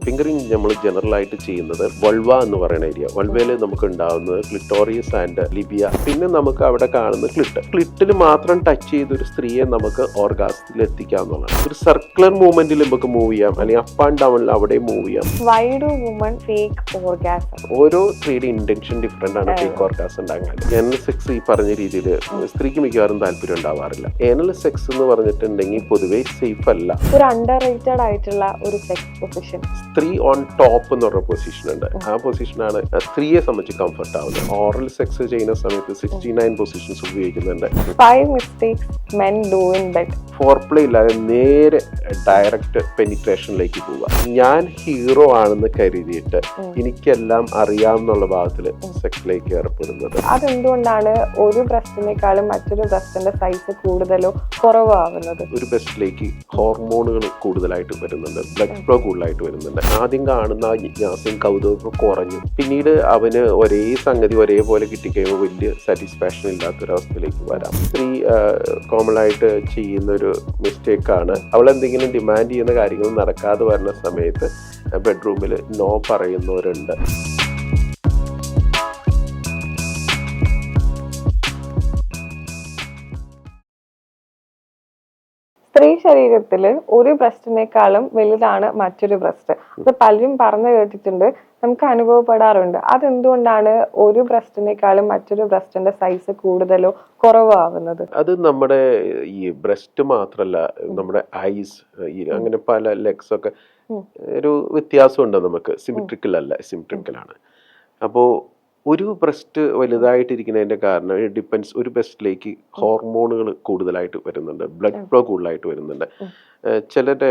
Fingering നമ്മൾ general ആയിട്ട് ചെയ്യുന്നത് വൾവ എന്ന് പറയുന്ന ഏരിയ. വൾവയിൽ നമുക്ക് ഉണ്ടാകുന്നത് ക്ലിറ്റോറിയസ് ആൻഡ് ലിബിയ. പിന്നെ നമുക്ക് അവിടെ കാണുന്ന ക്ലിറ്റിൽ മാത്രം ടച്ച് ചെയ്ത ഒരു സ്ത്രീയെ നമുക്ക് ഓർഗാസത്തിൽ എത്തിക്കാവുന്നതാണ്. ഒരു സർക്കുലർ മൂവ്മെന്റിൽ നമുക്ക് മൂവ് ചെയ്യാം, അല്ലെങ്കിൽ അപ്പ് ആൻഡ് ഡൗണിൽ അവിടെ മൂവ് ചെയ്യാം. Why do women fake orgasm? ഓരോ സ്ത്രീയുടെ ഇന്റൻഷൻ ഡിഫറെന്റ് ആണ് ഫേക്ക് ഓർഗാസം ഉണ്ടാകാൻ. ഏനൽ സെക്സ് ഈ പറഞ്ഞ രീതിയിൽ സ്ത്രീക്ക് മിക്കവാറും താല്പര്യം ഉണ്ടാവാറില്ല. ഏനൽ സെക്സ് എന്ന് പറഞ്ഞിട്ടുണ്ടെങ്കിൽ പൊതുവെ സേഫ് അല്ല. ഒരു അണ്ടർ റേറ്റഡ് ആയിട്ടുള്ള ഒരു സെക്സ് പൊസിഷൻ, സ്ത്രീ ഓൺ ടോപ്പ് എന്ന് പറഞ്ഞ പൊസിഷൻ ഉണ്ട്. ആ പൊസിഷനാണ് സ്ത്രീയെ സംബന്ധിച്ച് കംഫർട്ട് ആവുന്നത്. ഓറൽ സെക്സ് ചെയ്യുന്ന സമയത്ത് 69 പൊസിഷൻസ് ഉപയോഗിക്കുന്നുണ്ട്. 5 mistakes men do in bed. Foreplay ഇല്ലാതെ നേരെ ഡയറക്റ്റ് പെനിട്രേഷനിലേക്ക് പോവുക. ഞാൻ ഹീറോ ആണെന്ന് കരുതിയിട്ട് എനിക്കെല്ലാം അറിയാമെന്നുള്ള ഭാഗത്തിൽ സെക്സിലേക്ക് ഏർപ്പെടുന്നത്. അതെന്തുകൊണ്ടാണ് ഒരു ബ്രസ്റ്റിനേക്കാളും മറ്റൊരു ബ്രസ്റ്റിന്റെ സൈസ് കൂടുതലോ കുറവോ ആവുന്നത്? ഒരു ബ്രസ്റ്റിലേക്ക് ഹോർമോണുകൾ കൂടുതലായിട്ട് വരുന്നുണ്ട്, ബ്ലഡ് ഫ്ലോ കൂടുതലായിട്ട് വരുന്നുണ്ട്. ആദ്യം കാണുന്ന ആ ജിജ്ഞാസയും കൗതുകമൊക്കെ കുറഞ്ഞു. പിന്നീട് അവന് ഒരേ സംഗതി ഒരേപോലെ കിട്ടിക്കഴിയുമ്പോൾ വലിയ സാറ്റിസ്ഫാക്ഷൻ ഇല്ലാത്തൊരവസ്ഥയിലേക്ക് വരാം. സ്ത്രീ കോമൺ ആയിട്ട് ചെയ്യുന്ന ഒരു മിസ്റ്റേക്കാണ്, അവൾ എന്തെങ്കിലും ഡിമാൻഡ് ചെയ്യുന്ന കാര്യങ്ങൾ നടക്കാതെ വരുന്ന സമയത്ത് ബെഡ്റൂമിൽ നോ പറയുന്നവരുണ്ട്. സ്ത്രീ ശരീരത്തിൽ ഒരു ബ്രസ്റ്റിനേക്കാളും വലുതാണ് മറ്റൊരു ബ്രസ്റ്റ്. അത് പലരും പറഞ്ഞു കേട്ടിട്ടുണ്ട്, നമുക്ക് അനുഭവപ്പെടാറുണ്ട്. അതെന്തുകൊണ്ടാണ് ഒരു ബ്രസ്റ്റിനേക്കാളും മറ്റൊരു ബ്രസ്റ്റിന്റെ സൈസ് കൂടുതലോ കുറവോ ആവുന്നത്? അത് നമ്മുടെ ഈ ബ്രസ്റ്റ് മാത്രല്ല, നമ്മുടെ ഐസ്, അങ്ങനെ പല ലെഗ്സ് ഒക്കെ ഒരു വ്യത്യാസമുണ്ട്. നമുക്ക് സിമെട്രിക്കൽ അല്ല, സിമെട്രിക്കലാണ്. അപ്പോൾ ഒരു ബ്രസ്റ്റ് വലുതായിട്ടിരിക്കുന്നതിൻ്റെ കാരണം ഡിപ്പെൻസ്, ഒരു ബ്രസ്റ്റിലേക്ക് ഹോർമോണുകൾ കൂടുതലായിട്ട് വരുന്നുണ്ട്, ബ്ലഡ് ഫ്ലോ കൂടുതലായിട്ട് വരുന്നുണ്ട്. ചിലരുടെ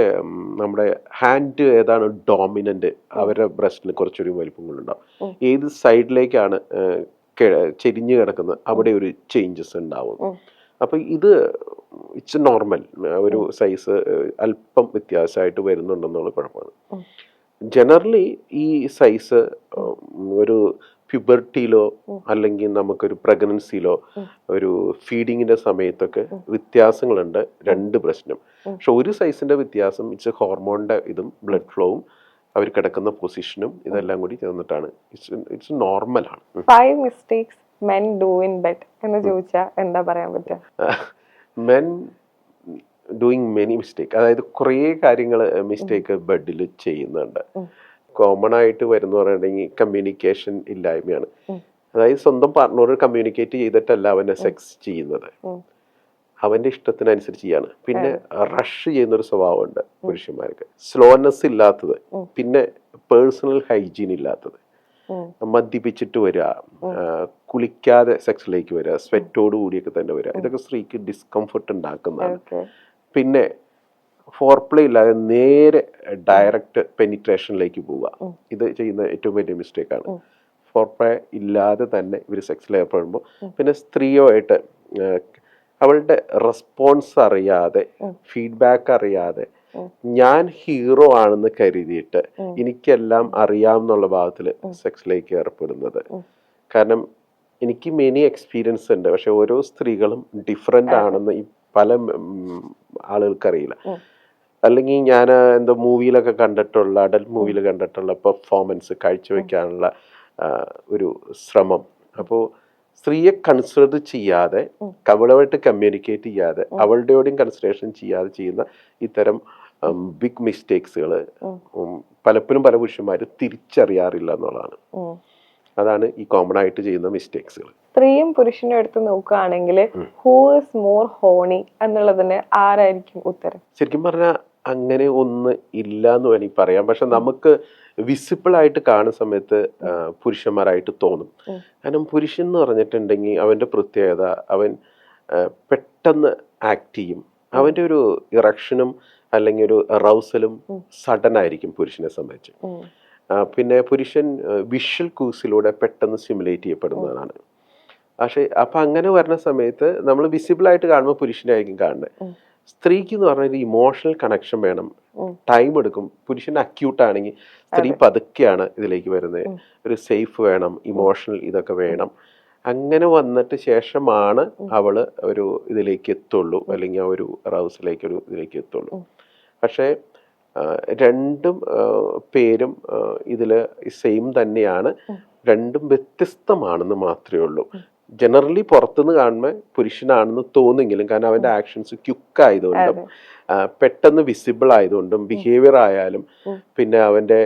നമ്മുടെ ഹാൻഡ് ഏതാണ് ഡോമിനന്റ്, അവരുടെ ബ്രസ്റ്റിന് കുറച്ചൊരു വലിപ്പങ്ങളുണ്ടാവും. ഏത് സൈഡിലേക്കാണ് ചെരിഞ്ഞു കിടക്കുന്നത് അവിടെ ഒരു ചേഞ്ചസ് ഉണ്ടാവും. അപ്പോൾ ഇത് ഇറ്റ്സ് നോർമൽ. ഒരു സൈസ് അല്പം വ്യത്യാസമായിട്ട് വരുന്നുണ്ടെന്നുള്ള കുഴപ്പമാണ്. ജനറലി ഈ സൈസ് ഒരു പ്യൂബർട്ടിയിലോ അല്ലെങ്കിൽ നമുക്കൊരു പ്രഗ്നൻസിയിലോ ഒരു ഫീഡിങ്ങിന്റെ സമയത്തൊക്കെ വ്യത്യാസങ്ങളുണ്ട് രണ്ട് പ്രശ്നം. പക്ഷെ ഒരു സൈസിന്റെ വ്യത്യാസം ഇറ്റ്സ് ഹോർമോണിന്റെ ഇതും ബ്ലഡ് ഫ്ലോവും അവർ കിടക്കുന്ന പൊസിഷനും ഇതെല്ലാം കൂടി ചേർന്നിട്ടാണ്. ഇറ്റ്സ് നോർമലാണ്. 5 mistakes men do in bed എന്ന് ചോദിച്ചാൽ എന്താ പറയാൻ പറ്റുക? മെൻ ഡൂയിങ് മെനി മിസ്റ്റേക്ക്, അതായത് കുറേ കാര്യങ്ങൾ മിസ്റ്റേക്ക് ബെഡിൽ ചെയ്യുന്നുണ്ട്. കോമൺ ആയിട്ട് വരുന്ന പറയുകയാണെങ്കിൽ കമ്മ്യൂണിക്കേഷൻ ഇല്ലായ്മയാണ്. അതായത് സ്വന്തം പാർട്ട്ണറോട് കമ്മ്യൂണിക്കേറ്റ് ചെയ്തിട്ടല്ല അവനെ സെക്സ് ചെയ്യുന്നത്, അവന്റെ ഇഷ്ടത്തിനനുസരിച്ച് ചെയ്യാണ്. പിന്നെ റഷ് ചെയ്യുന്നൊരു സ്വഭാവമുണ്ട് പുരുഷന്മാർക്ക്, സ്ലോനെസ് ഇല്ലാത്തത്, പിന്നെ പേഴ്സണൽ ഹൈജീൻ ഇല്ലാത്തത്, മദ്യപിച്ചിട്ട് വരിക, കുളിക്കാതെ സെക്സിലേക്ക് വരിക, സ്വെറ്റോട് കൂടിയൊക്കെ തന്നെ വരിക, ഇതൊക്കെ സ്ത്രീക്ക് ഡിസ്കംഫർട്ട് ഉണ്ടാക്കുന്നതാണ്. പിന്നെ ഫോർപ്ലേ ഇല്ലാതെ നേരെ ഡയറക്റ്റ് പെനിട്രേഷനിലേക്ക് പോവുക, ഇത് ചെയ്യുന്ന ഏറ്റവും വലിയ മിസ്റ്റേക്കാണ്. ഫോർപ്ലേ ഇല്ലാതെ തന്നെ ഇവർ സെക്സിൽ ഏർപ്പെടുമ്പോൾ പിന്നെ സ്ത്രീയുമായിട്ട് അവളുടെ റെസ്പോൺസ് അറിയാതെ, ഫീഡ്ബാക്ക് അറിയാതെ, ഞാൻ ഹീറോ ആണെന്ന് കരുതിയിട്ട് എനിക്കെല്ലാം അറിയാമെന്നുള്ള ഭാഗത്തിൽ സെക്സിലേക്ക് ഏർപ്പെടുന്നത്. കാരണം എനിക്ക് മെനി എക്സ്പീരിയൻസ് ഉണ്ട്, പക്ഷെ ഓരോ സ്ത്രീകളും ഡിഫറെൻ്റ് ആണെന്ന് ഈ പല ആളുകൾക്കറിയില്ല. അല്ലെങ്കിൽ ഞാൻ എന്തോ മൂവിയിലൊക്കെ കണ്ടിട്ടുള്ള, അഡൽട്ട് മൂവിയിൽ കണ്ടിട്ടുള്ള പെർഫോമൻസ് കാഴ്ചവെക്കാനുള്ള ഒരു ശ്രമം. അപ്പോൾ സ്ത്രീയെ കൺസിഡർ ചെയ്യാതെ, അവളുമായിട്ട് കമ്മ്യൂണിക്കേറ്റ് ചെയ്യാതെ, അവളുടെയോടും കൺസിഡറേഷൻ ചെയ്യാതെ ചെയ്യുന്ന ഇത്തരം ബിഗ് മിസ്റ്റേക്സുകൾ പലപ്പോഴും പല പുരുഷന്മാരും തിരിച്ചറിയാറില്ല എന്നുള്ളതാണ്. അതാണ് ഈ കോമൺ ആയിട്ട് ചെയ്യുന്ന മിസ്റ്റേക്സുകൾ. സ്ത്രീയും പുരുഷനും എടുത്ത് നോക്കുകയാണെങ്കിൽ ഹൂ ഈസ് മോർ ഹോണി എന്നുള്ളതിന് ആരായിരിക്കും ഉത്തരം? ശരിക്കും പറഞ്ഞാൽ അങ്ങനെ ഒന്ന് ഇല്ല എന്ന് വേണമെങ്കിൽ പറയാം. പക്ഷെ നമുക്ക് വിസിബിൾ ആയിട്ട് കാണുന്ന സമയത്ത് പുരുഷന്മാരായിട്ട് തോന്നും. കാരണം പുരുഷൻ എന്ന് പറഞ്ഞിട്ടുണ്ടെങ്കിൽ അവൻ്റെ പ്രത്യേകത, അവൻ പെട്ടെന്ന് ആക്ട് ചെയ്യും. അവൻ്റെ ഒരു ഇറക്ഷനും അല്ലെങ്കിൽ ഒരു റൗസലും സഡൻ ആയിരിക്കും പുരുഷനെ സംബന്ധിച്ച്. പിന്നെ പുരുഷൻ വിഷ്വൽ കൂസിലൂടെ പെട്ടെന്ന് സ്റ്റിമുലേറ്റ് ചെയ്യപ്പെടുന്നതാണ്. പക്ഷേ അപ്പം അങ്ങനെ വരുന്ന സമയത്ത് നമ്മൾ വിസിബിളായിട്ട് കാണുമ്പോൾ പുരുഷനായിരിക്കും കാണുന്നത്. സ്ത്രീക്ക് എന്ന് പറഞ്ഞാൽ ഇമോഷണൽ കണക്ഷൻ വേണം, ടൈം എടുക്കും. പുരുഷൻ അക്യൂട്ട് ആണെങ്കിൽ സ്ത്രീ പതുക്കെയാണ് ഇതിലേക്ക് വരുന്നത്. ഒരു സേഫ് വേണം, ഇമോഷണൽ ഇതൊക്കെ വേണം. അങ്ങനെ വന്നിട്ട് ശേഷമാണ് അവള് ഒരു ഇതിലേക്ക് എത്തുള്ളൂ, അല്ലെങ്കിൽ ആ ഒരു റൗസിലേക്ക് ഒരു ഇതിലേക്ക് എത്തുള്ളൂ. പക്ഷേ രണ്ടും പേരും ഇതിൽ സെയിം തന്നെയാണ്, രണ്ടും വ്യത്യസ്തമാണെന്ന് മാത്രമേ ഉള്ളൂ. ജനറലി പുറത്തുനിന്ന് കാണുമ്പോൾ പുരുഷനാണെന്ന് തോന്നുമെങ്കിലും, കാരണം അവൻ്റെ ആക്ഷൻസ് ക്യുക്ക് ആയതുകൊണ്ടും പെട്ടെന്ന് വിസിബിൾ ആയതുകൊണ്ടും ബിഹേവിയർ ആയാലും, പിന്നെ അവൻ്റെ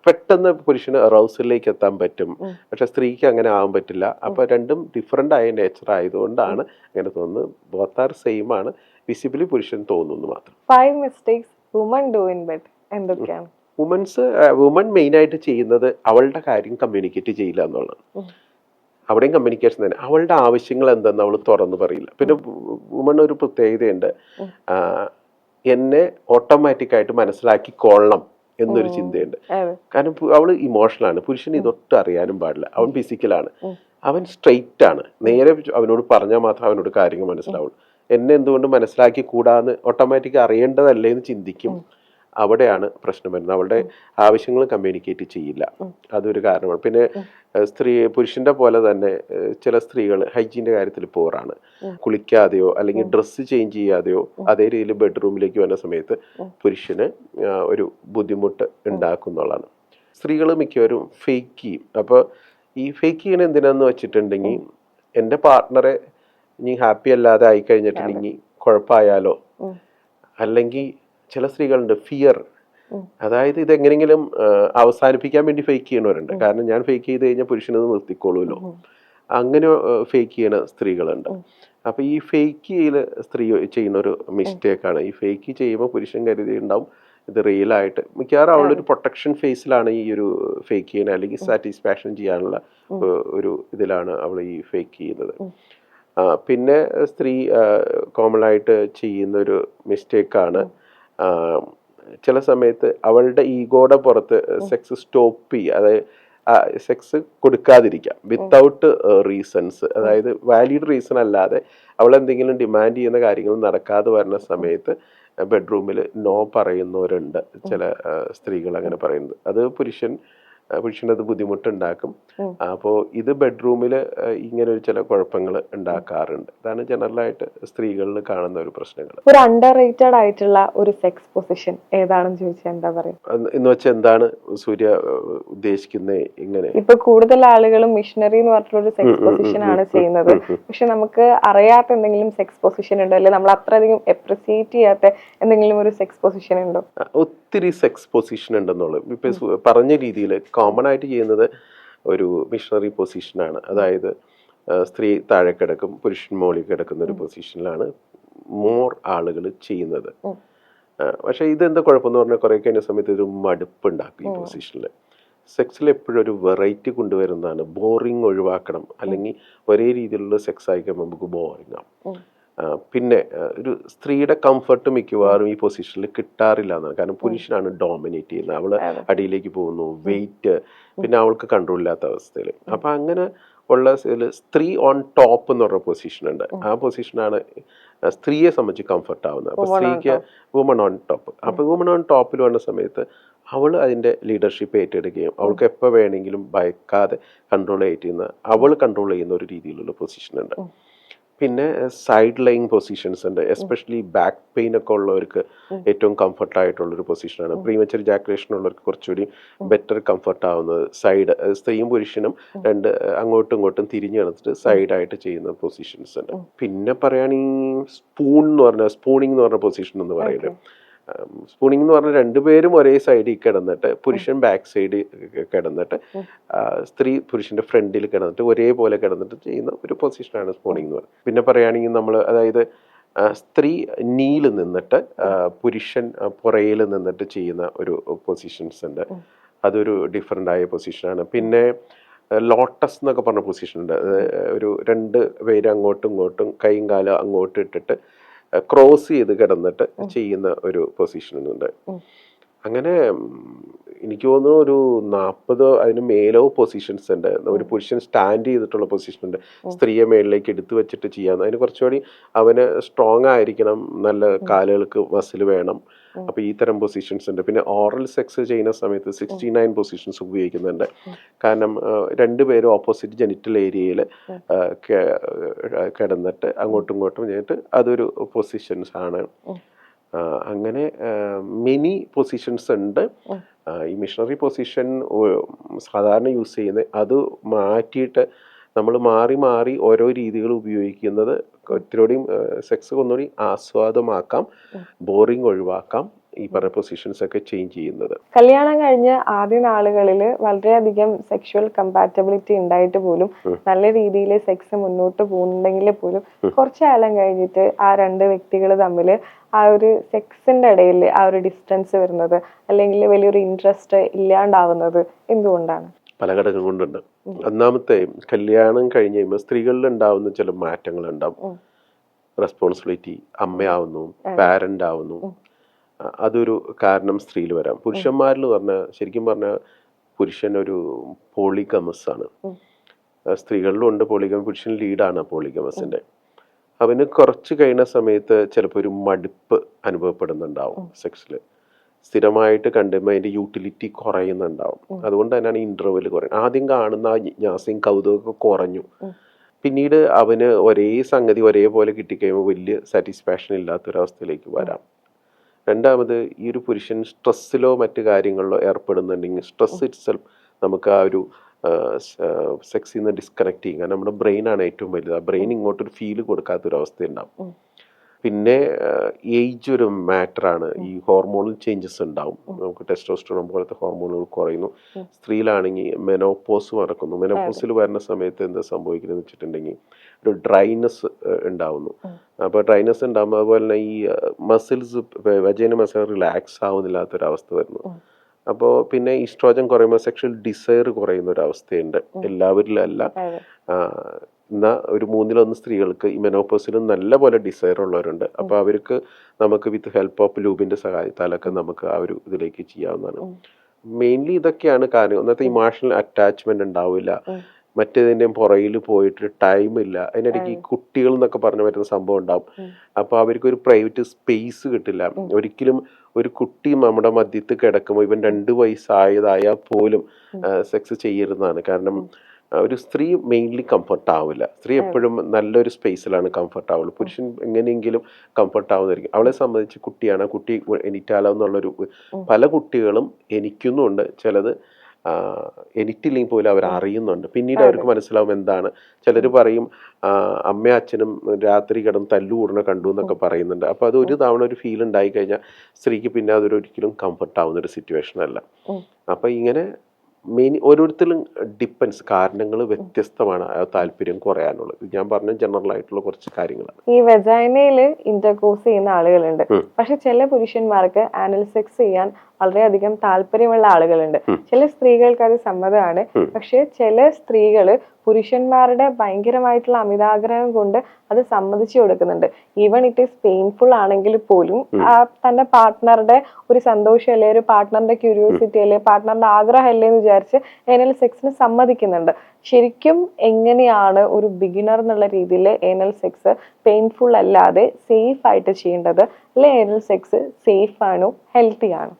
പെട്ടെന്ന് പുരുഷന് അറൗസലിലേക്ക് എത്താൻ പറ്റും. പക്ഷെ സ്ത്രീക്ക് അങ്ങനെ ആവാൻ പറ്റില്ല. അപ്പൊ രണ്ടും ഡിഫറെന്റ് ആയ നേച്ചർ ആയതുകൊണ്ടാണ് അങ്ങനെ തോന്നുന്നത്. ബോത്ത് ആർ സെയിം ആണ്, വിസിബിളി പുരുഷൻ തോന്നുന്നു മാത്രം. 5 mistakes women do in bed എന്തൊക്കെയാണ്? വുമൺ മെയിൻ ആയിട്ട് ചെയ്യുന്നത് അവളുടെ കാര്യം കമ്മ്യൂണിക്കേറ്റ് ചെയ്യില്ല എന്നുള്ളതാണ്. അവിടെയും കമ്മ്യൂണിക്കേഷൻ തന്നെ. അവളുടെ ആവശ്യങ്ങൾ എന്തെന്ന് അവൾ തുറന്നു പറയില്ല. പിന്നെ വുമൺ ഒരു പ്രത്യേകതയുണ്ട്, എന്നെ ഓട്ടോമാറ്റിക് മനസ്സിലാക്കിക്കൊള്ളണം എന്നൊരു ചിന്തയുണ്ട്. കാരണം അവള് ഇമോഷണലാണ്. പുരുഷന് ഇതൊട്ടും അറിയാനും പാടില്ല. അവൻ ഫിസിക്കലാണ്, അവൻ സ്ട്രെയിറ്റ് ആണ്. നേരെ അവനോട് പറഞ്ഞാൽ മാത്രം അവനോട് കാര്യങ്ങൾ മനസ്സിലാവുള്ളൂ. എന്നെ എന്തുകൊണ്ട് മനസ്സിലാക്കി കൂടാന്ന് ഓട്ടോമാറ്റിക് അറിയേണ്ടതല്ലേ എന്ന് ചിന്തിക്കും. അവിടെയാണ് പ്രശ്നം വരുന്നത്. അവളുടെ ആവശ്യങ്ങൾ കമ്മ്യൂണിക്കേറ്റ് ചെയ്യില്ല, അതൊരു കാരണമാണ്. പിന്നെ പുരുഷന്റെ പോലെ തന്നെ ചില സ്ത്രീകൾ ഹൈജീന്റെ കാര്യത്തിൽ പോറാണ്. കുളിക്കാതെയോ അല്ലെങ്കിൽ ഡ്രസ്സ് ചേഞ്ച് ചെയ്യാതെയോ അതേ രീതിയിൽ ബെഡ്റൂമിലേക്ക് വരുന്ന സമയത്ത് പുരുഷന് ഒരു ബുദ്ധിമുട്ട് ഉണ്ടാക്കുന്നുള്ളതാണ്. സ്ത്രീകൾ മിക്കവരും ഫേക്ക് ചെയ്യും. അപ്പോൾ ഈ ഫേക്ക് ചെയ്യണ എന്തിനാന്ന് വെച്ചിട്ടുണ്ടെങ്കിൽ, എൻ്റെ പാർട്ട്ണറെ ഇനി ഹാപ്പി അല്ലാതെ ആയി കഴിഞ്ഞിട്ടുണ്ടെങ്കിൽ കുഴപ്പമായാലോ, അല്ലെങ്കിൽ ചില സ്ത്രീകളുണ്ട് ഫിയർ, അതായത് ഇതെങ്ങനെങ്കിലും അവസാനിപ്പിക്കാൻ വേണ്ടി ഫേക്ക് ചെയ്യണവരുണ്ട്. കാരണം ഞാൻ ഫേക്ക് ചെയ്ത് കഴിഞ്ഞാൽ പുരുഷനത് നിർത്തിക്കോളൂല്ലോ, അങ്ങനെ ഫേക്ക് ചെയ്യണ സ്ത്രീകളുണ്ട്. അപ്പൊ ഈ ഫേക്ക് സ്ത്രീ ചെയ്യുന്ന ഒരു മിസ്റ്റേക്കാണ്. ഈ ഫേക്ക് ചെയ്യുമ്പോൾ പുരുഷൻ കരുതിയിട്ടുണ്ടാവും ഇത് റിയൽ ആയിട്ട്. മിക്കവാറും അവളൊരു പ്രൊട്ടക്ഷൻ ഫേസിലാണ് ഈ ഒരു ഫേക്ക് ചെയ്യുന്നത്, അല്ലെങ്കിൽ സാറ്റിസ്ഫാക്ഷൻ ചെയ്യാനുള്ള ഒരു ഇതിലാണ് അവൾ ഈ ഫേക്ക് ചെയ്യുന്നത്. പിന്നെ സ്ത്രീ കോമൺ ആയിട്ട് ചെയ്യുന്ന ഒരു മിസ്റ്റേക്കാണ്, ചില സമയത്ത് അവളുടെ ഈഗോയുടെ പുറത്ത് സെക്സ് സ്റ്റോപ്പ് ചെയ്യുക, അതായത് സെക്സ് കൊടുക്കാതിരിക്കാം വിത്തൗട്ട് റീസൺസ്, അതായത് വാലിഡ് റീസൺ അല്ലാതെ അവൾ എന്തെങ്കിലും ഡിമാൻഡ് ചെയ്യുന്ന കാര്യങ്ങൾ നടക്കാതെ വരുന്ന സമയത്ത് ബെഡ്റൂമിൽ നോ പറയുന്നവരുണ്ട്. ചില സ്ത്രീകൾ അങ്ങനെ പറയുന്നത്, അത് പുരുഷനത് ബുദ്ധിമുട്ടുണ്ടാക്കും. അപ്പോൾ ഇത് ബെഡ്റൂമിൽ ഇങ്ങനെ ഒരു ചില കുഴപ്പങ്ങൾ ഉണ്ടാക്കാറുണ്ട്. ഇതാണ് ജനറലായിട്ട് സ്ത്രീകളിൽ കാണുന്ന ഒരു പ്രശ്നങ്ങൾ. ഒരു അണ്ടർ റേറ്റഡ് ആയിട്ടുള്ള ഒരു സെക്സ് പൊസിഷൻ ഏതാണെന്ന് ചോദിച്ചാൽ എന്താ പറയുക? എന്ന് വെച്ചാൽ എന്താണ് സൂര്യ ഉദ്ദേശിക്കുന്നത്? ഇങ്ങനെ ഇപ്പൊ കൂടുതൽ ആളുകളും മിഷണറി എന്ന് പറഞ്ഞിട്ടുള്ള ഒരു സെക്സ് പൊസിഷൻ ആണ് ചെയ്യുന്നത്. പക്ഷെ നമുക്ക് അറിയാത്ത എന്തെങ്കിലും സെക്സ് പൊസിഷൻ ഉണ്ടോ, അല്ലെങ്കിൽ നമ്മൾ അത്രയധികം എപ്രിസിയേറ്റ് ചെയ്യാത്ത എന്തെങ്കിലും ഒരു സെക്സ് പൊസിഷൻ ഉണ്ടോ? ഒത്തിരി സെക്സ് പൊസിഷൻ ഉണ്ടെന്നുള്ളത് ഇപ്പൊ പറഞ്ഞ രീതിയിൽ കോമൺ ആയിട്ട് ചെയ്യുന്നത് ഒരു മിഷണറി പൊസിഷനാണ്. അതായത് സ്ത്രീ താഴെ കിടക്കും, പുരുഷൻ മോളിൽ കിടക്കുന്ന ഒരു പൊസിഷനിലാണ് മോർ ആളുകൾ ചെയ്യുന്നത്. പക്ഷെ ഇതെന്താ കുഴപ്പമെന്ന് പറഞ്ഞാൽ കുറെ കഴിഞ്ഞ സമയത്ത് ഒരു മടുപ്പ് ഉണ്ടാക്കും ഈ പൊസിഷനിൽ. സെക്സിൽ എപ്പോഴും ഒരു വെറൈറ്റി കൊണ്ടുവരുന്നതാണ്. ബോറിങ് ഒഴിവാക്കണം, അല്ലെങ്കിൽ ഒരേ രീതിയിലുള്ള സെക്സ് ആയിക്കുമ്പോൾ നമുക്ക് ബോറിങ് ആവും. പിന്നെ ഒരു സ്ത്രീയുടെ കംഫർട്ട് മിക്കവാറും ഈ പൊസിഷനിൽ കിട്ടാറില്ല എന്നാണ്. കാരണം പുരുഷനാണ് ഡോമിനേറ്റ് ചെയ്യുന്നത്, അവള് അടിയിലേക്ക് പോകുന്നു, വെയിറ്റ്, പിന്നെ അവൾക്ക് കൺട്രോൾ ഇല്ലാത്ത അവസ്ഥയിൽ. അപ്പൊ അങ്ങനെ ഉള്ള സ്ത്രീ ഓൺ ടോപ്പ് എന്ന് പറഞ്ഞ പൊസിഷൻ ഉണ്ട്. ആ പൊസിഷനാണ് സ്ത്രീയെ സംബന്ധിച്ച് കംഫർട്ട് ആവുന്നത്. അപ്പൊ സ്ത്രീക്ക് വുമൺ ഓൺ ടോപ്പ്. അപ്പൊ വുമൺ ഓൺ ടോപ്പിൽ വന്ന സമയത്ത് അവൾ അതിന്റെ ലീഡർഷിപ്പ് ഏറ്റെടുക്കുകയും അവൾക്ക് എപ്പോൾ വേണമെങ്കിലും ഭയക്കാതെ കൺട്രോൾ ചെയ്യുന്ന, അവൾ കൺട്രോൾ ചെയ്യുന്ന ഒരു രീതിയിലുള്ള പൊസിഷൻ ഉണ്ട്. പിന്നെ സൈഡ് ലൈങ് പൊസിഷൻസ് ഉണ്ട്. എസ്പെഷ്യലി ബാക്ക് പെയിൻ ഒക്കെ ഉള്ളവർക്ക് ഏറ്റവും കംഫർട്ട് ആയിട്ടുള്ളൊരു പൊസിഷനാണ്. പ്രീമച്ചർ ജാക്കുലേഷൻ ഉള്ളവർക്ക് കുറച്ചുകൂടി ബെറ്റർ കംഫർട്ട് ആവുന്നത് സൈഡ്, സ്ത്രീയും പുരുഷനും രണ്ട് അങ്ങോട്ടും ഇങ്ങോട്ടും തിരിഞ്ഞു കിടന്നിട്ട് സൈഡായിട്ട് ചെയ്യുന്ന പൊസിഷൻസ് ഉണ്ട്. പിന്നെ പറയുകയാണെങ്കിൽ സ്പൂണിങ് എന്ന് പറഞ്ഞ പൊസിഷൻ എന്ന് പറയുന്നത്. സ്പൂണിങ് എന്ന് പറഞ്ഞാൽ രണ്ടുപേരും ഒരേ സൈഡിൽ കിടന്നിട്ട്, പുരുഷൻ ബാക്ക് സൈഡിൽ കിടന്നിട്ട് സ്ത്രീ പുരുഷന്റെ ഫ്രണ്ടിൽ കിടന്നിട്ട് ഒരേപോലെ കിടന്നിട്ട് ചെയ്യുന്ന ഒരു പൊസിഷനാണ് സ്പൂണിങ് എന്ന് പറയുന്നത്. പിന്നെ പറയുകയാണെങ്കിൽ നമ്മൾ, അതായത് സ്ത്രീ നീല് നിന്നിട്ട് പുരുഷൻ പുറയിൽ നിന്നിട്ട് ചെയ്യുന്ന ഒരു പൊസിഷൻസ് ഉണ്ട്. അതൊരു ഡിഫറെൻ്റ് ആയ പൊസിഷനാണ്. പിന്നെ ലോട്ടസ് എന്നൊക്കെ പറഞ്ഞ പൊസിഷൻ ഉണ്ട്. ഒരു രണ്ട് പേര് അങ്ങോട്ടും ഇങ്ങോട്ടും കൈയും കാലും അങ്ങോട്ടും ഇട്ടിട്ട് ക്രോസ് ചെയ്ത് കിടന്നിട്ട് ചെയ്യുന്ന ഒരു പൊസിഷൻ ഉണ്ട്. അങ്ങനെ എനിക്ക് തോന്നുന്നു ഒരു 40 അതിന് മേലോ പൊസിഷൻസ് ഉണ്ട്. ഒരു പുരുഷൻ സ്റ്റാൻഡ് ചെയ്തിട്ടുള്ള പൊസിഷൻ ഉണ്ട്, സ്ത്രീയെ മേളിലേക്ക് എടുത്തു വെച്ചിട്ട് ചെയ്യാന്ന്. അതിന് കുറച്ചുകൂടി അവന് സ്ട്രോങ് ആയിരിക്കണം, നല്ല കാലുകൾക്ക് മസിൽ വേണം. അപ്പൊ ഈ തരം പൊസിഷൻസ് ഉണ്ട്. പിന്നെ ഓറൽ സെക്സ് ചെയ്യുന്ന സമയത്ത് 69 പൊസിഷൻസ് ഉപയോഗിക്കുന്നുണ്ട്. കാരണം രണ്ടുപേരും ഓപ്പോസിറ്റ് ജെനിറ്റൽ ഏരിയയിൽ കിടന്നിട്ട് അങ്ങോട്ടും ഇങ്ങോട്ടും ചെയ്തിട്ട് അതൊരു പൊസിഷൻസ് ആണ്. അങ്ങനെ മെനി പൊസിഷൻസ് ഉണ്ട്. ഈ മിഷണറി പൊസിഷൻ സാധാരണ യൂസ് ചെയ്യുന്നത് അത് മാറ്റിയിട്ട് നമ്മൾ മാറി മാറി ഓരോ രീതികൾ ഉപയോഗിക്കുന്നത് ഒത്തിരിയും സെക്സ് ഒന്നുകൂടി ആസ്വാദമാക്കാം, ബോറിംഗ് ഒഴിവാക്കാം, ഈ പറഞ്ഞ പൊസിഷൻസ് ഒക്കെ ചേഞ്ച് ചെയ്യുന്നത്. കല്യാണം കഴിഞ്ഞ ആദ്യ നാളുകളിൽ വളരെയധികം സെക്ഷുവൽ കമ്പാറ്റബിലിറ്റി ഉണ്ടായിട്ട് പോലും നല്ല രീതിയിൽ സെക്സ് മുന്നോട്ട് പോകുന്നുണ്ടെങ്കിൽ പോലും കുറച്ചു കാലം കഴിഞ്ഞിട്ട് ആ രണ്ട് വ്യക്തികൾ തമ്മിൽ ആ ഒരു സെക്സിന്റെ ഇടയിൽ ആ ഒരു ഡിസ്റ്റൻസ് വരുന്നത് അല്ലെങ്കിൽ വലിയൊരു ഇൻട്രസ്റ്റ് ഇല്ലാണ്ടാവുന്നത് എന്തുകൊണ്ടാണ്? പല ഘടകം കൊണ്ടുണ്ട്. ഒന്നാമത്തെ, കല്യാണം കഴിഞ്ഞ് കഴിയുമ്പോൾ സ്ത്രീകളിൽ ഉണ്ടാവുന്ന ചില മാറ്റങ്ങൾ ഉണ്ടാവും. റെസ്പോൺസിബിലിറ്റി, അമ്മയാവുന്നു, പാരന്റ് ആവുന്നു, അതൊരു കാരണം സ്ത്രീയിൽ വരാം. പുരുഷന്മാരിൽ പറഞ്ഞാൽ ശരിക്കും പറഞ്ഞാൽ പുരുഷൻ ഒരു പോളിഗമസ് ആണ്. സ്ത്രീകളിലും ഉണ്ട് പോളിഗം, പുരുഷൻ ലീഡാണ് പോളിഗമസിന്റെ. അവന് കുറച്ച് കഴിയുന്ന സമയത്ത് ചിലപ്പോൾ ഒരു മടുപ്പ് അനുഭവപ്പെടുന്നുണ്ടാവും സെക്സിൽ. സ്ഥിരമായിട്ട് കണ്ടുമ്പോൾ അതിന്റെ യൂട്ടിലിറ്റി കുറയുന്നുണ്ടാവും. അതുകൊണ്ട് തന്നെയാണ് ഇന്റർവെൽ കുറയും. ആദ്യം കാണുന്ന ആ ജിജ്ഞാസയും കൗതുകമൊക്കെ കുറഞ്ഞു. പിന്നീട് അവന് ഒരേ സംഗതി ഒരേപോലെ കിട്ടിക്കഴിയുമ്പോൾ വലിയ സാറ്റിസ്ഫാക്ഷൻ ഇല്ലാത്തൊരവസ്ഥയിലേക്ക് വരാം. രണ്ടാമത്, ഈ ഒരു പുരുഷൻ സ്ട്രെസ്സിലോ മറ്റു കാര്യങ്ങളിലോ ഏർപ്പെടുന്നുണ്ടെങ്കിൽ സ്ട്രെസ് ഇറ്റ്സെൽഫ് നമുക്ക് ആ ഒരു സെക്സിൽ നിന്ന് ഡിസ്കണക്ട് ചെയ്യും. കാരണം നമ്മുടെ ബ്രെയിനാണ് ഏറ്റവും വലുത്. ആ ബ്രെയിൻ ഇങ്ങോട്ടൊരു ഫീല് കൊടുക്കാത്തൊരവസ്ഥ ഉണ്ടാവും. പിന്നെ ഏജ് ഒരു മാറ്ററാണ്. ഈ ഹോർമോണൽ ചേഞ്ചസ് ഉണ്ടാവും. നമുക്ക് ടെസ്റ്റോസ്റ്ററോൺ പോലത്തെ ഹോർമോണുകൾ കുറയുന്നു. സ്ത്രീയിലാണെങ്കിൽ മെനോപോസ് നടക്കുന്നു. മെനോപോസിൽ വരുന്ന സമയത്ത് എന്താ സംഭവിക്കുന്നത് വെച്ചിട്ടുണ്ടെങ്കിൽ ഒരു ഡ്രൈനെസ് ഉണ്ടാവുന്നു. അപ്പോൾ ഡ്രൈനെസ് ഉണ്ടാകുമ്പോൾ അതുപോലെ തന്നെ ഈ മസിൽസ്, വജൈന മസിൽ റിലാക്സ് ആവുന്നില്ലാത്തൊരവസ്ഥ വരുന്നു. അപ്പോൾ പിന്നെ ഈസ്ട്രോജൻ കുറയുമ്പോൾ സെക്ഷൽ ഡിസയർ കുറയുന്ന ഒരു അവസ്ഥയുണ്ട്. എല്ലാവരിലും അല്ല. എന്നാൽ ഒരു 1/3 സ്ത്രീകൾക്ക് ഈ മെനോപോസിലും നല്ല പോലെ ഡിസയർ ഉള്ളവരുണ്ട്. അപ്പോൾ അവർക്ക് നമുക്ക് വിത്ത് ഹെൽപ്പ് ഓഫ് ലൂബിന്റെ സഹായത്താലൊക്കെ നമുക്ക് ആ ഒരു ഇതിലേക്ക് ചെയ്യാവുന്നതാണ്. മെയിൻലി ഇതൊക്കെയാണ് കാര്യം. ഒന്നത്തെ ഇമോഷണൽ അറ്റാച്ച്മെന്റ് ഉണ്ടാവില്ല. മറ്റേതിൻ്റെയും പുറകിൽ പോയിട്ട് ടൈമില്ല. അതിനിടയ്ക്ക് ഈ കുട്ടികൾ എന്നൊക്കെ പറഞ്ഞു വരുന്ന സംഭവം ഉണ്ടാവും. അപ്പോൾ അവർക്കൊരു പ്രൈവറ്റ് സ്പേസ് കിട്ടില്ല. ഒരിക്കലും ഒരു കുട്ടി നമ്മുടെ മധ്യത്തിൽ കിടക്കുമ്പോൾ ഇവൻ 2 വയസ്സായതായാൽ പോലും സെക്സ് ചെയ്യരുതാണ്. കാരണം ഒരു സ്ത്രീ മെയിൻലി കംഫർട്ട് ആവില്ല. സ്ത്രീ എപ്പോഴും നല്ലൊരു സ്പേസിലാണ് കംഫർട്ട് ആവുള്ളൂ. പുരുഷൻ എങ്ങനെയെങ്കിലും കംഫർട്ട് ആവുന്നതായിരിക്കും. അവളെ സംബന്ധിച്ച് കുട്ടിയാണ്, കുട്ടി എണീറ്റാലോ എന്നുള്ളൊരു പല കുട്ടികളും എണിക്കുന്നുണ്ട്. ചിലത് എഡിറ്റില്ലെങ്കിൽ പോലും അവർ അറിയുന്നുണ്ട്. പിന്നീട് അവർക്ക് മനസ്സിലാവും എന്താണ്. ചിലർ പറയും അമ്മയും അച്ഛനും രാത്രി കിടന്ന് തല്ലുകൂടണ കണ്ടു എന്നൊക്കെ പറയുന്നുണ്ട്. അപ്പോൾ അത് ഒരു തവണ ഒരു ഫീൽ ഉണ്ടായി കഴിഞ്ഞാൽ സ്ത്രീക്ക് പിന്നെ അതൊരു ഒരിക്കലും കംഫർട്ട് ആവുന്ന ഒരു സിറ്റുവേഷൻ അല്ല. അപ്പം ഇങ്ങനെ ഓരോരുത്തരും ഡിപ്പെൻസ്, കാരണങ്ങൾ വ്യത്യസ്തമാണ് താല്പര്യം കുറയാനുള്ളത്. ഞാൻ പറഞ്ഞ ജനറൽ ആയിട്ടുള്ള കുറച്ച് കാര്യങ്ങളാണ്. ഈ വെജൈനയിൽ ഇന്റർകോഴ്സ് ചെയ്യുന്ന ആളുകളുണ്ട്. പക്ഷെ ചില പുരുഷന്മാർക്ക് ആനൽ സെക്സ് ചെയ്യാൻ വളരെയധികം താല്പര്യമുള്ള ആളുകളുണ്ട്. ചില സ്ത്രീകൾക്ക് അത് സമ്മതമാണ്. പക്ഷെ ചില സ്ത്രീകള് പുരുഷന്മാരുടെ ഭയങ്കരമായിട്ടുള്ള അമിതാഗ്രഹം കൊണ്ട് അത് സമ്മതിച്ചു കൊടുക്കുന്നുണ്ട്. ഈവൺ ഇറ്റ് ഈസ് പെയിൻഫുൾ ആണെങ്കിൽ പോലും തന്റെ പാർട്ട്ണറുടെ ഒരു സന്തോഷം അല്ലെ, ഒരു പാർട്ട്ണറിന്റെ ക്യൂരിയോസിറ്റി അല്ലെ, പാർട്ട്ണറിന്റെ ആഗ്രഹം അല്ലേ എന്ന് വിചാരിച്ച് ഏനൽ സെക്സിന് സമ്മതിക്കുന്നുണ്ട്. ശരിക്കും എങ്ങനെയാണ് ഒരു ബിഗിനർ എന്നുള്ള രീതിയിൽ ഏനൽ സെക്സ് പെയിൻഫുൾ അല്ലാതെ സേഫ് ആയിട്ട് ചെയ്യേണ്ടത്? അല്ലെ ഏനൽ സെക്സ് സേഫ് ആണോ, ഹെൽത്തി ആണോ?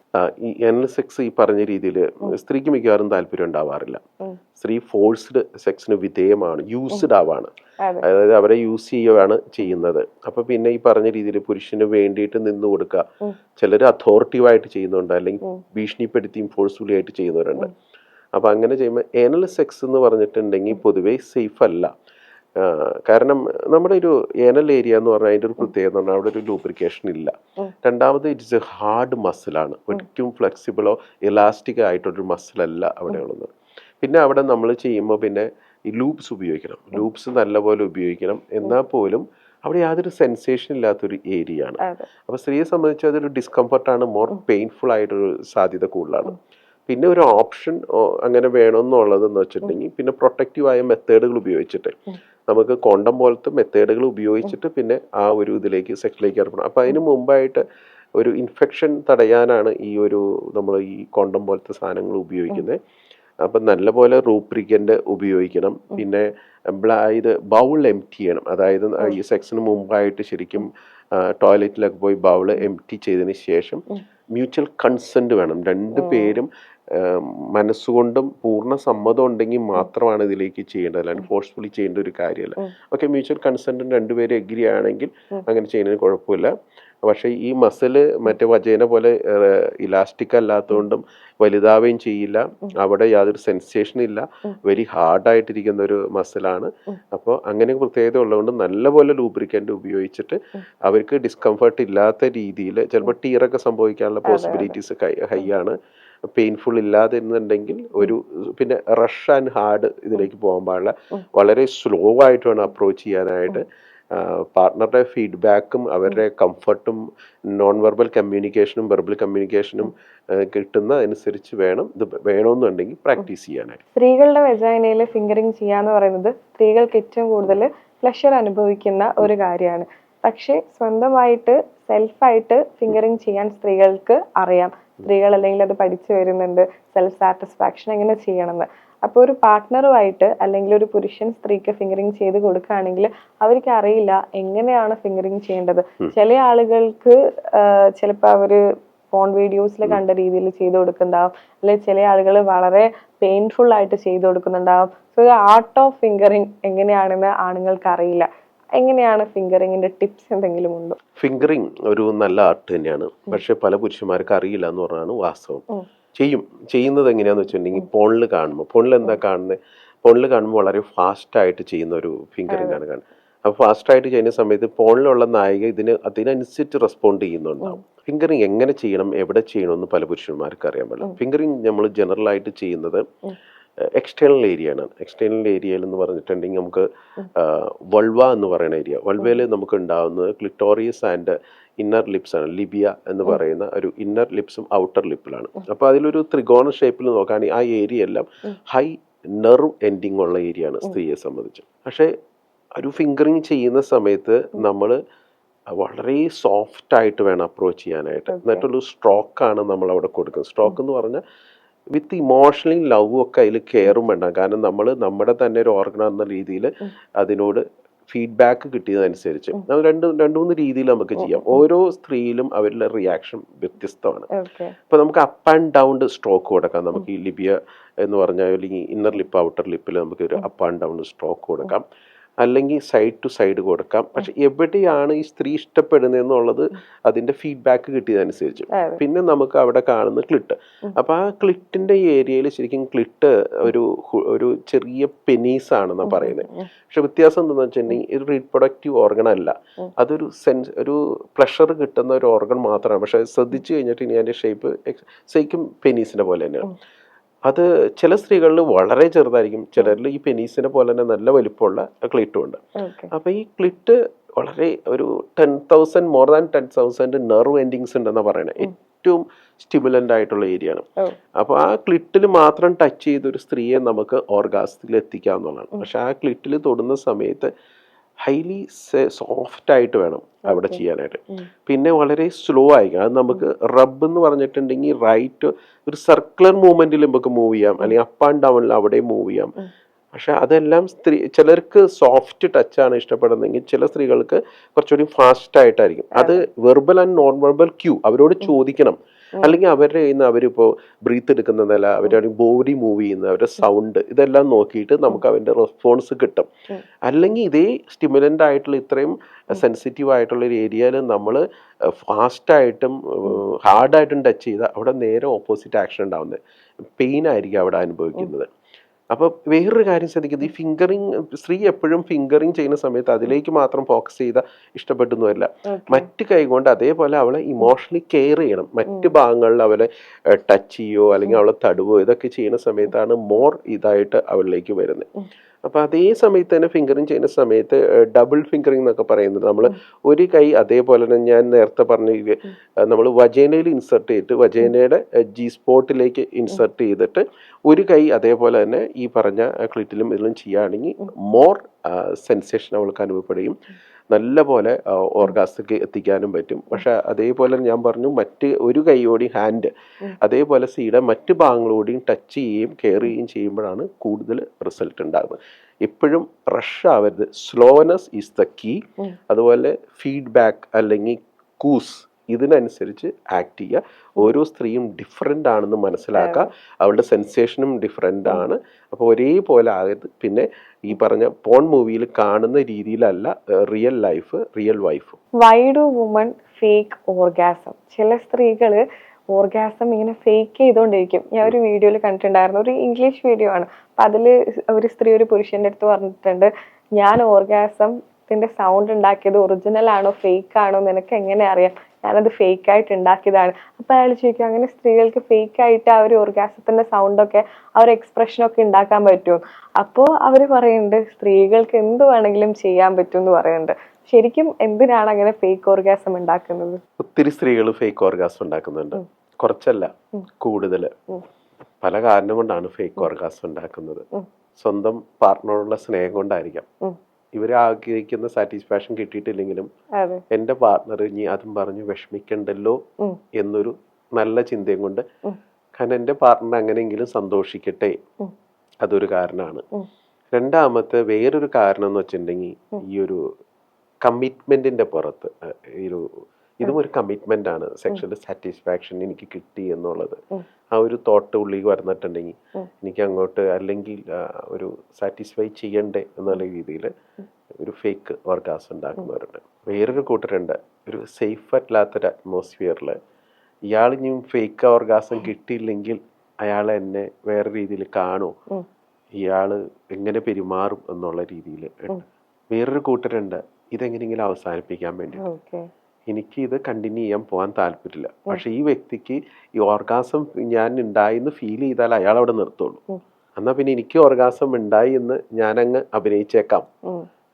ഈ ഏനൽ സെക്സ് ഈ പറഞ്ഞ രീതിയിൽ സ്ത്രീക്ക് മിക്കവാറും താല്പര്യം ഉണ്ടാവാറില്ല. സ്ത്രീ ഫോഴ്സ്ഡ് സെക്സിന് വിധേയമാണ്, യൂസ്ഡ് ആവാണ്. അതായത് അവരെ യൂസ് ചെയ്യുകയാണ് ചെയ്യുന്നത്. അപ്പൊ പിന്നെ ഈ പറഞ്ഞ രീതിയിൽ പുരുഷന് വേണ്ടിയിട്ട് നിന്ന് കൊടുക്കുക. ചിലർ അതോറിറ്റീവായിട്ട് ചെയ്യുന്നുണ്ട്, അല്ലെങ്കിൽ ഭീഷണിപ്പെടുത്തിയും ഫോഴ്സ്ഫുള്ളി ആയിട്ട് ചെയ്യുന്നവരുണ്ട്. അപ്പൊ അങ്ങനെ ചെയ്യുമ്പോൾ ഏനൽ സെക്സ് എന്ന് പറഞ്ഞിട്ടുണ്ടെങ്കിൽ പൊതുവെ സേഫ് അല്ല. കാരണം നമ്മുടെ ഒരു ഏനൽ ഏരിയ എന്ന് പറഞ്ഞാൽ അതിൻ്റെ ഒരു പ്രത്യേകത എന്ന് പറഞ്ഞാൽ അവിടെ ഒരു ലൂബ്രിക്കേഷൻ ഇല്ല. രണ്ടാമത് ഇറ്റ്സ് എ ഹാർഡ് മസിലാണ്. ഒരിക്കലും ഫ്ലെക്സിബിളോ ഇലാസ്റ്റിക് ആയിട്ടൊരു മസിലല്ല അവിടെ ഉള്ളത്. പിന്നെ അവിടെ നമ്മൾ ചെയ്യുമ്പോൾ പിന്നെ ഈ ലൂപ്സ് ഉപയോഗിക്കണം. ലൂപ്സ് നല്ലപോലെ ഉപയോഗിക്കണം. എന്നാൽ പോലും അവിടെ യാതൊരു സെൻസേഷൻ ഇല്ലാത്തൊരു ഏരിയ ആണ്. അപ്പോൾ സ്ത്രീയെ സംബന്ധിച്ച് അതൊരു ഡിസ്കംഫർട്ടാണ്, മോർ പെയിൻഫുൾ ആയിട്ടൊരു സാധ്യത കൂടുതലാണ്. പിന്നെ ഒരു ഓപ്ഷൻ അങ്ങനെ വേണമെന്നുള്ളതെന്ന് വെച്ചിട്ടുണ്ടെങ്കിൽ പിന്നെ പ്രൊട്ടക്റ്റീവായ മെത്തേഡുകൾ ഉപയോഗിച്ചിട്ട് നമുക്ക് കോണ്ടം പോലത്തെ മെത്തേഡുകൾ ഉപയോഗിച്ചിട്ട് പിന്നെ ആ ഒരു ഇതിലേക്ക് സെക്സിലേക്ക് ഏർപ്പെടണം. അപ്പം അതിന് മുമ്പായിട്ട് ഒരു ഇൻഫെക്ഷൻ തടയാനാണ് ഈ ഒരു നമ്മൾ ഈ കോണ്ടം പോലത്തെ സാധനങ്ങൾ ഉപയോഗിക്കുന്നത്. അപ്പം നല്ലപോലെ റൂബ്രിക്കൻ്റ് ഉപയോഗിക്കണം. പിന്നെ ഇത് ബൗൾ എംപ്റ്റി ചെയ്യണം. അതായത് ഈ സെക്സിന് മുമ്പായിട്ട് ശരിക്കും ടോയ്ലറ്റിലൊക്കെ പോയി ബൗൾ എംപ്റ്റി ചെയ്തതിന് ശേഷം മ്യൂച്വൽ കൺസെന്റ് വേണം. 2 പേരും മനസ്സുകൊണ്ടും പൂർണ്ണ സമ്മതം ഉണ്ടെങ്കിൽ മാത്രമാണ് ഇതിലേക്ക് ചെയ്യേണ്ടത്, അല്ലാണ്ട് ഫോഴ്സ്ഫുള്ളി ചെയ്യേണ്ട ഒരു കാര്യമല്ല. ഓക്കെ, മ്യൂച്വൽ കൺസെന്റും 2 പേരും എഗ്രി ആണെങ്കിൽ അങ്ങനെ ചെയ്യുന്നതിന് കുഴപ്പമില്ല. പക്ഷേ ഈ മസിൽ മറ്റേ വജേന പോലെ ഇലാസ്റ്റിക് അല്ലാത്തതുകൊണ്ടും വലുതാവുകയും ചെയ്യില്ല, അവിടെ യാതൊരു സെൻസേഷൻ ഇല്ല, വെരി ഹാർഡായിട്ടിരിക്കുന്ന ഒരു മസിലാണ്. അപ്പോൾ അങ്ങനെ പ്രത്യേകത ഉള്ളതുകൊണ്ട് നല്ലപോലെ ലൂബ്രിക്കൻ്റ് ഉപയോഗിച്ചിട്ട് അവർക്ക് ഡിസ്കംഫർട്ട് ഇല്ലാത്ത രീതിയിൽ, ചിലപ്പോൾ ടീറൊക്കെ സംഭവിക്കാനുള്ള പോസിബിലിറ്റീസ് ഹൈ ആണ്. പെയിൻഫുൾ ഇല്ലാതിരുന്നുണ്ടെങ്കിൽ പിന്നെ റഷ് ആൻഡ് ഹാർഡ് ഇതിലേക്ക് പോകാൻ പാടില്ല, വളരെ സ്ലോ ആയിട്ട് വേണം അപ്രോച്ച് ചെയ്യാനായിട്ട്. പാർട്ട്ണറുടെ ഫീഡ്ബാക്കും അവരുടെ കംഫർട്ടും നോൺ വെർബൽ കമ്മ്യൂണിക്കേഷനും വെർബൽ കമ്മ്യൂണിക്കേഷനും കിട്ടുന്ന അനുസരിച്ച് വേണം ഇത് വേണമെന്നുണ്ടെങ്കിൽ പ്രാക്ടീസ് ചെയ്യാനായിട്ട്. സ്ത്രീകളുടെ വെജൈനയിൽ ഫിംഗറിങ് ചെയ്യാന്ന് പറയുന്നത് സ്ത്രീകൾക്ക് ഏറ്റവും കൂടുതൽ പ്ലഷർ അനുഭവിക്കുന്ന ഒരു കാര്യമാണ്. പക്ഷെ സ്വന്തമായിട്ട് സെൽഫായിട്ട് ഫിംഗറിങ് ചെയ്യാൻ സ്ത്രീകൾക്ക് അറിയാം. സ്ത്രീകൾ അല്ലെങ്കിൽ അത് പഠിച്ചു വരുന്നുണ്ട്, സെൽഫ് സാറ്റിസ്ഫാക്ഷൻ എങ്ങനെ ചെയ്യണമെന്ന്. അപ്പോൾ ഒരു പാർട്ട്ണറുമായിട്ട് അല്ലെങ്കിൽ ഒരു പുരുഷൻ സ്ത്രീക്ക് ഫിംഗറിങ് ചെയ്ത് കൊടുക്കുകയാണെങ്കിൽ അവർക്ക് അറിയില്ല എങ്ങനെയാണ് ഫിംഗറിങ് ചെയ്യേണ്ടത്. ചില ആളുകൾക്ക് ചിലപ്പോൾ അവര് ഫോൺ വീഡിയോസിൽ കണ്ട രീതിയിൽ ചെയ്തു കൊടുക്കുന്നുണ്ടാവും, അല്ലെങ്കിൽ ചില ആളുകൾ വളരെ പെയിൻഫുൾ ആയിട്ട് ചെയ്തു കൊടുക്കുന്നുണ്ടാവും. സോ ആർട്ട് ഓഫ് ഫിംഗറിങ് എങ്ങനെയാണെന്ന് ആണുങ്ങൾക്ക് അറിയില്ല. എങ്ങനെയാണ് ഫിംഗറിങ്ങിന്റെ ടിപ്സ് എന്തെങ്കിലും ഉണ്ടോ? ഫിംഗറിങ് ഒരു നല്ല ആർട്ട് തന്നെയാണ്, പക്ഷെ പല പുരുഷന്മാർക്ക് അറിയില്ല എന്ന് പറഞ്ഞാണ് വാസ്തവം. ചെയ്യുന്നത് എങ്ങനെയാന്ന് വെച്ചിട്ടുണ്ടെങ്കിൽ ഫോണിൽ എന്താ കാണുന്നത്, ഫോണിൽ കാണുമ്പോൾ വളരെ ഫാസ്റ്റായിട്ട് ചെയ്യുന്ന ഒരു ഫിംഗറിംഗ് ആണ് കാണുന്നത്. അപ്പോൾ ഫാസ്റ്റായിട്ട് ചെയ്യുന്ന സമയത്ത് ഫോണിലുള്ള നായിക അതിനനുസരിച്ച് റെസ്പോണ്ട് ചെയ്യുന്നുണ്ടാവും. ഫിംഗറിങ് എങ്ങനെ ചെയ്യണം, എവിടെ ചെയ്യണമെന്ന് പല പുരുഷന്മാർക്ക് അറിയാൻ പാടില്ല. ഫിംഗറിങ് നമ്മൾ ജനറലായിട്ട് ചെയ്യുന്നത് എക്സ്റ്റേണൽ ഏരിയ ആണ്. എക്സ്റ്റേണൽ ഏരിയയിൽ എന്ന് പറഞ്ഞിട്ടുണ്ടെങ്കിൽ നമുക്ക് വൾവ എന്ന് പറയുന്ന ഏരിയ, വൾവയിൽ നമുക്ക് ഉണ്ടാവുന്നത് ക്ലിറ്റോറിയസ് ആൻഡ് ഇന്നർ ലിപ്സ് ആണ്. ലിബിയ എന്ന് പറയുന്ന ഒരു ഇന്നർ ലിപ്സും ഔട്ടർ ലിപ്പിലാണ്. അപ്പോൾ അതിലൊരു ത്രികോണ ഷേപ്പിൽ നോക്കുകയാണെങ്കിൽ ആ ഏരിയ എല്ലാം ഹൈ നെർവ് എൻഡിങ് ഉള്ള ഏരിയ ആണ് സ്ത്രീയെ സംബന്ധിച്ച്. പക്ഷേ ഒരു ഫിംഗറിങ് ചെയ്യുന്ന സമയത്ത് നമ്മൾ വളരെ സോഫ്റ്റ് ആയിട്ട് വേണം അപ്രോച്ച് ചെയ്യാനായിട്ട്. എന്നിട്ടൊരു സ്ട്രോക്കാണ് നമ്മൾ അവിടെ കൊടുക്കുന്നത്. സ്ട്രോക്ക് എന്ന് പറഞ്ഞാൽ വിത്ത് ഇമോഷണലി ലവും ഒക്കെ അതിൽ കെയറും വേണ്ട. കാരണം നമ്മൾ നമ്മുടെ തന്നെ ഒരു ഓർഗൻ എന്ന രീതിയിൽ അതിനോട് ഫീഡ്ബാക്ക് കിട്ടിയതനുസരിച്ച് രണ്ട് മൂന്ന് രീതിയിൽ നമുക്ക് ചെയ്യാം. ഓരോ സ്ത്രീയിലും അവരുടെ റിയാക്ഷൻ വ്യത്യസ്തമാണ്. അപ്പൊ നമുക്ക് അപ്പ് ആൻഡ് ഡൗൺ സ്ട്രോക്ക് കൊടുക്കാം. നമുക്ക് ഈ ലിബിയ എന്ന് പറഞ്ഞാൽ അല്ലെങ്കിൽ ഇന്നർ ലിപ്പ് ഔട്ടർ ലിപ്പിൽ നമുക്ക് ഒരു അപ്പ് ആൻഡ് ഡൗൺ സ്ട്രോക്ക് കൊടുക്കാം, അല്ലെങ്കിൽ സൈഡ് ടു സൈഡ് കൊടുക്കാം. പക്ഷെ എവിടെയാണ് ഈ സ്ത്രീ ഇഷ്ടപ്പെടുന്നത് എന്നുള്ളത് അതിന്റെ ഫീഡ്ബാക്ക് കിട്ടിയതനുസരിച്ച്. പിന്നെ നമുക്ക് അവിടെ കാണുന്ന ക്ലിറ്റ്. അപ്പൊ ആ ക്ലിറ്റിന്റെ ഏരിയയിൽ ശരിക്കും ക്ലിറ്റ് ഒരു ചെറിയ പെനീസ് ആണെന്നാണ് പറയുന്നത്. പക്ഷെ വ്യത്യാസം എന്താണെന്ന് വെച്ചിട്ടുണ്ടെങ്കിൽ ഒരു റീപ്രൊഡക്റ്റീവ് ഓർഗൻ അല്ല, അതൊരു ഒരു പ്ലഷർ കിട്ടുന്ന ഒരു ഓർഗൻ മാത്രമാണ്. പക്ഷെ ശ്രദ്ധിച്ചു കഴിഞ്ഞിട്ട് ഇനി അതിന്റെ ഷേപ്പ് ശരിക്കും പെനീസിന്റെ പോലെ തന്നെയാണ്. അത് ചില സ്ത്രീകളിൽ വളരെ ചെറുതായിരിക്കും, ചിലരിൽ ഈ പെനീസിനെ പോലെ തന്നെ നല്ല വലിപ്പമുള്ള ക്ലിറ്റും ഉണ്ട്. അപ്പൊ ഈ ക്ലിറ്റ് വളരെ ഒരു 10,000 മോർ ദാൻ 10,000 നെർവ് എൻഡിങ്സ് ഉണ്ടെന്നാ പറയുന്നത്. ഏറ്റവും സ്റ്റിമുലന്റ് ആയിട്ടുള്ള ഏരിയ ആണ്. അപ്പൊ ആ ക്ലിറ്റിൽ മാത്രം ടച്ച് ചെയ്ത ഒരു സ്ത്രീയെ നമുക്ക് ഓർഗാസത്തിൽ എത്തിക്കാവുന്നതാണ്. പക്ഷെ ആ ക്ലിറ്റിൽ തൊടുന്ന സമയത്ത് ഹൈലി സോഫ്റ്റ് ആയിട്ട് വേണം അവിടെ ചെയ്യാനായിട്ട്. പിന്നെ വളരെ സ്ലോ ആയിരിക്കും. അത് നമുക്ക് റബ്ബ് എന്ന് പറഞ്ഞിട്ടുണ്ടെങ്കിൽ റൈറ്റ് ഒരു സർക്കുലർ മൂവ്മെന്റിൽ നമുക്ക് മൂവ് ചെയ്യാം, അല്ലെങ്കിൽ അപ്പ് ആൻഡ് ഡൗണിൽ അവിടെ മൂവ് ചെയ്യാം. പക്ഷെ അതെല്ലാം ചിലർക്ക് സോഫ്റ്റ് ടച്ച് ആണ് ഇഷ്ടപ്പെടുന്നതെങ്കിൽ ചില സ്ത്രീകൾക്ക് കുറച്ചുകൂടി ഫാസ്റ്റ് ആയിട്ടായിരിക്കും. അത് verbal and non verbal cue അവരോട് ചോദിക്കണം. അല്ലെങ്കിൽ അവരുടെ കയ്യിൽ നിന്ന് അവരിപ്പോൾ ബ്രീത്ത് എടുക്കുന്ന നില, അവരുടെ ബോഡി മൂവ് ചെയ്യുന്ന അവരുടെ സൗണ്ട്, ഇതെല്ലാം നോക്കിയിട്ട് നമുക്ക് അവൻ്റെ റെസ്പോൺസ് കിട്ടും. അല്ലെങ്കിൽ ഇതേ സ്റ്റിമുലൻ്റ് ആയിട്ടുള്ള ഇത്രയും സെൻസിറ്റീവ് ആയിട്ടുള്ള ഒരു ഏരിയയിൽ നമ്മൾ ഫാസ്റ്റായിട്ടും ഹാർഡായിട്ടും ടച്ച് ചെയ്താൽ അവിടെ നേരെ ഓപ്പോസിറ്റ് ആക്ഷൻ ഉണ്ടാവുന്നത്, പെയിൻ ആയിരിക്കും അവിടെ അനുഭവിക്കുന്നത്. അപ്പോൾ വേറൊരു കാര്യം ശ്രദ്ധിക്കുന്നത്, ഈ ഫിംഗറിങ് സ്ത്രീ എപ്പോഴും ഫിംഗറിങ് ചെയ്യുന്ന സമയത്ത് അതിലേക്ക് മാത്രം ഫോക്കസ് ചെയ്ത ഇഷ്ടപ്പെടുന്നതല്ല. മറ്റ് കൈകൊണ്ട് അതേപോലെ അവളെ ഇമോഷണലി കെയർ ചെയ്യണം. മറ്റ് ഭാഗങ്ങളിൽ അവളെ ടച്ച് ചെയ്യോ അല്ലെങ്കിൽ അവളെ തടുവോ ഇതൊക്കെ ചെയ്യുന്ന സമയത്താണ് മോർ ഇതായിട്ട് അവളിലേക്ക് വരുന്നത്. അപ്പൊ അതേ സമയത്ത് തന്നെ ഫിംഗറിങ് ചെയ്യുന്ന സമയത്ത് ഡബിൾ ഫിംഗറിങ് എന്നൊക്കെ പറയുന്നത്, നമ്മൾ ഒരു കൈ അതേപോലെ തന്നെ ഞാൻ നേരത്തെ പറഞ്ഞ നമ്മൾ വജേനയിൽ ഇൻസെർട്ട് ചെയ്തിട്ട് വജേനയുടെ ജി സ്പോട്ടിലേക്ക് ഇൻസെർട്ട് ചെയ്തിട്ട് ഒരു കൈ അതേപോലെ തന്നെ ഈ പറഞ്ഞ ക്ലിറ്റിലും ഇതിലും ചെയ്യുകയാണെങ്കിൽ മോർ സെൻസേഷൻ അവൾക്ക് അനുഭവപ്പെടുകയും നല്ല പോലെ ഓർഗാസത്തിലേക്ക് എത്തിക്കാനും പറ്റും. പക്ഷെ അതേപോലെ ഞാൻ പറഞ്ഞു മറ്റ് ഒരു കൈയോടെയും ഹാൻഡ് അതേപോലെ സീയുടെ മറ്റ് ഭാഗങ്ങളോടെയും ടച്ച് ചെയ്യുകയും കെയർ ചെയ്യുകയും ചെയ്യുമ്പോഴാണ് കൂടുതൽ റിസൾട്ട് ഉണ്ടാകുന്നത്. എപ്പോഴും റഷ് ആവരുത്, സ്ലോനെസ് ഈസ് ദ കീ. അതുപോലെ ഫീഡ്ബാക്ക് അല്ലെങ്കിൽ കൂസ് ഇതിനനുസരിച്ച് ആക്ട് ചെയ്യുക. ഓരോ സ്ത്രീയും ഡിഫറെൻ്റ് ആണെന്ന് മനസ്സിലാക്കുക, അവളുടെ സെൻസേഷനും ഡിഫറെൻ്റ് ആണ്. അപ്പോൾ ഒരേപോലെ ആകരുത്. പിന്നെ ഈ പറഞ്ഞ പോൺ മൂവിയിൽ കാണുന്ന രീതിയിലല്ല real life, real wife. Why do woman fake orgasm. ചില സ്ത്രീകള് ഓർഗാസം ഇങ്ങനെ ഫേക്ക് ചെയ്തുകൊണ്ടിരിക്കും. ഞാൻ ഒരു വീഡിയോയിൽ കണ്ടിട്ടുണ്ടായിരുന്നു, ഒരു ഇംഗ്ലീഷ് വീഡിയോ ആണ്. അപ്പൊ അതില് ഒരു സ്ത്രീ ഒരു പുരുഷന്റെ അടുത്ത് പറഞ്ഞിട്ടുണ്ട്, ഞാൻ ഓർഗാസത്തിന്റെ സൗണ്ട് ഉണ്ടാക്കിയത് ഒറിജിനൽ ആണോ ഫേക്ക് ആണോ നിനക്ക് എങ്ങനെ അറിയാം, ഞാനത് ഫേക്ക് ആയിട്ട് ഉണ്ടാക്കിയതാണ്. അപ്പൊ അയാൾ ചോദിക്കും, അങ്ങനെ സ്ത്രീകൾക്ക് ഫേക്ക് ആയിട്ട് ആ ഒരു ഓർഗാസത്തിന്റെ സൗണ്ടൊക്കെ ആ ഒരു എക്സ്പ്രഷനൊക്കെ ഉണ്ടാക്കാൻ പറ്റുമോ? അപ്പോ അവര് പറയുന്നുണ്ട് സ്ത്രീകൾക്ക് എന്ത് വേണമെങ്കിലും ചെയ്യാൻ പറ്റും എന്ന് പറയുന്നുണ്ട്. ശരിക്കും എന്തിനാണ് അങ്ങനെ ഫേക്ക് ഓർഗാസം ഉണ്ടാക്കുന്നത്? ഒത്തിരി സ്ത്രീകൾ ഫേക്ക് ഓർഗാസം ഉണ്ടാക്കുന്നുണ്ട്, കുറച്ചല്ല കൂടുതല്. പല കാരണം കൊണ്ടാണ് ഫേക്ക് ഓർഗാസം ഉണ്ടാക്കുന്നത്. സ്വന്തം പാർട്ട്ണറോടുള്ള സ്നേഹം കൊണ്ടായിരിക്കാം. ഇവർ ആഗ്രഹിക്കുന്ന സാറ്റിസ്ഫാക്ഷൻ കിട്ടിയിട്ടില്ലെങ്കിലും എന്റെ പാർട്ട്ണർ ഇനി അതും പറഞ്ഞ് വിഷമിക്കണ്ടല്ലോ എന്നൊരു നല്ല ചിന്തയും കൊണ്ട്, കാരണം എന്റെ പാർട്ട്ണർ അങ്ങനെയെങ്കിലും സന്തോഷിക്കട്ടെ, അതൊരു കാരണമാണ്. രണ്ടാമത്തെ വേറൊരു കാരണം എന്ന് വെച്ചിട്ടുണ്ടെങ്കിൽ ഈ ഒരു കമ്മിറ്റ്മെന്റിന്റെ പുറത്ത് ഇതും ഒരു കമ്മിറ്റ്മെന്റ് ആണ്. സെക്ഷൽ സാറ്റിസ്ഫാക്ഷൻ എനിക്ക് കിട്ടി എന്നുള്ളത് ആ ഒരു തോട്ട് ഉള്ളിൽ വരുന്നിട്ടുണ്ടെങ്കിൽ എനിക്ക് അങ്ങോട്ട് അല്ലെങ്കിൽ ഒരു സാറ്റിസ്ഫൈ ചെയ്യണ്ടേ എന്നുള്ള രീതിയിൽ ഒരു ഫേക്ക് ഓർഗാസം ഉണ്ടാക്കുന്നവരുണ്ട്. വേറൊരു കൂട്ടരുണ്ട്, ഒരു സേഫ് അല്ലാത്തൊരു അറ്റ്മോസ്ഫിയറിൽ ഇയാൾ ഇനി ഫേക്ക് ഓർഗാസം കിട്ടിയില്ലെങ്കിൽ അയാൾ എന്നെ വേറെ രീതിയിൽ കാണും, ഇയാള് എങ്ങനെ പെരുമാറും എന്നുള്ള രീതിയിൽ. വേറൊരു കൂട്ടരുണ്ട്, ഇതെങ്ങനെയെങ്കിലും അവസാനിപ്പിക്കാൻ വേണ്ടി എനിക്ക് ഇത് കണ്ടിന്യൂ ചെയ്യാൻ പോകാൻ താല്പര്യമില്ല, പക്ഷെ ഈ വ്യക്തിക്ക് ഈ ഓർഗാസം ഞാൻ ഉണ്ടായി എന്ന് ഫീൽ ചെയ്താൽ അയാൾ അവിടെ നിർത്തുള്ളൂ. എന്നാ പിന്നെ എനിക്ക് ഓർഗാസം ഉണ്ടായി എന്ന് ഞാനങ്ങ് അഭിനയിച്ചേക്കാം,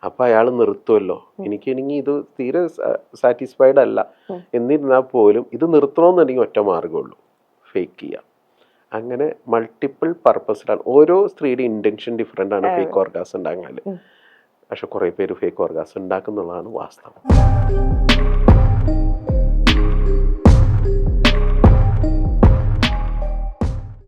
അപ്പൊ അയാൾ നിർത്തുമല്ലോ. എനിക്കാണെങ്കിൽ ഇത് തീരെ സാറ്റിസ്ഫൈഡ് അല്ല എന്നിരുന്നാൽ പോലും ഇത് നിർത്തണമെന്നുണ്ടെങ്കിൽ ഒറ്റ മാർഗമുള്ളൂ, ഫേക്ക് ചെയ്യാം. അങ്ങനെ മൾട്ടിപ്പിൾ പർപ്പസിലാണ്. ഓരോ സ്ത്രീയുടെ ഇന്റൻഷൻ ഡിഫറെന്റ് ആണ് ഫേക്ക് ഓർഗാസം ഉണ്ടാകാൻ. പക്ഷെ കുറെ പേര് ഫേക്ക് ഓർഗാസം ഉണ്ടാക്കുന്നുള്ളതാണ് വാസ്തവം.